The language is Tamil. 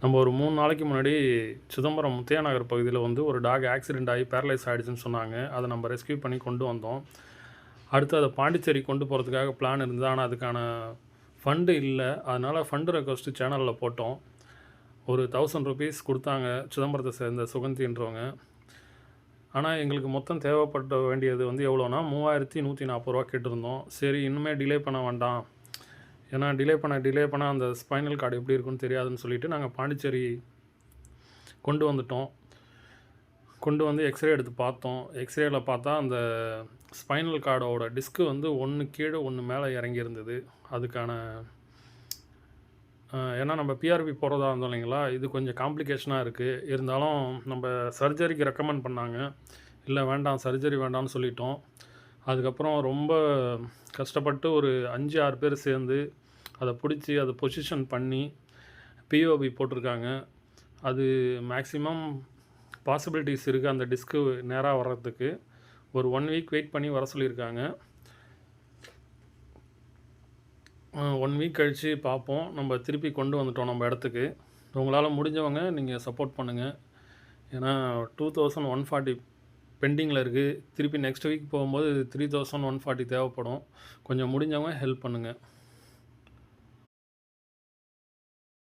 நம்ம ஒரு 3 நாளைக்கு முன்னாடி சிதம்பரம் முத்தையா நகர் பகுதியில வந்து ஒரு டாக் ஆக்சிடென்ட் ஆகி பேரலைஸ் ஆயிடுச்சுன்னு சொன்னாங்க. அத நம்ம ரெஸ்க்யூ பண்ணி கொண்டு வந்தோம். அடுத்து அத பாண்டிச்சேரி கொண்டு போறதுக்காக பிளான் இருந்தது. ஆனா, அதுக்கான ஃபண்ட் இல்ல. அதனால ஃபண்ட் ரெக்வெஸ்ட் சேனல்ல போட்டோம். ஒரு ₹1000 குடுத்தாங்க. சிதம்பரத்த சேர்ந்த சுகந்தின்றவங்க. ஆனா, எங்களுக்கு மொத்தம் தேவைப்பட வேண்டியது வந்து எவ்வளோனா, ரூ. 3140 கேட்டிருந்தோம். சரி இனிமே டிலே பண்ண வேண்டாம். ஏன்னா டிலே பண்ண அந்த ஸ்பைனல் கார்டு எப்படி இருக்குன்னு தெரியாதுன்னு சொல்லிட்டு, நாங்க பாண்டிச்சேரி கொண்டு வந்துட்டோம். கொண்டு வந்து எக்ஸ்ரே எடுத்து பார்த்தோம். எக்ஸ்ரேல பார்த்தா அந்த ஸ்பைனல் கார்டோட டிஸ்க் வந்து 1 கீழ 1 மேல இறங்கி இருந்தது. அதுக்கான ஏன்னா நம்ம பிஆர்பி போடுறதா இருந்தோம் இல்லைங்களா? இது கொஞ்சம் காம்ப்ளிகேஷனா இருக்கு. இருந்தாலும் நம்ம சர்ஜரிக்கு ரெக்கமெண்ட் பண்ணாங்க. இல்ல வேண்டாம் சர்ஜரி வேண்டாம்னு சொல்லிட்டோம். அதுக்கப்புறம் ரொம்ப கஷ்டப்பட்டு ஒரு 5, 6 பேர் சேர்ந்து அத புடிச்சு, அத பொசிஷன் பண்ணி பிஓபி போட்டிருக்காங்க. அது மேக்ஸிமம் பாசிபிலிட்டீஸ் இருக்கு. அந்த டிஸ்க்கு நேரா வர்றதுக்கு. ஒரு 1 வீக் வெயிட் பண்ணி வர சொல்லியிருக்காங்க. 1 வீக் கழிச்சு பார்ப்போம். நம்ம திருப்பி கொண்டு வந்துட்டோம் நம்ம இடத்துக்கு. உங்களால முடிஞ்சவங்க நீங்க சப்போர்ட் பண்ணுங்க. ஏன்னா 2140 பெண்டிங்கில இருக்கு. திருப்பி நெக்ஸ்ட் வீக் போகும்போது 3140 தேவைப்படும். கொஞ்சம் முடிஞ்சவங்க ஹெல்ப் பண்ணுங்க.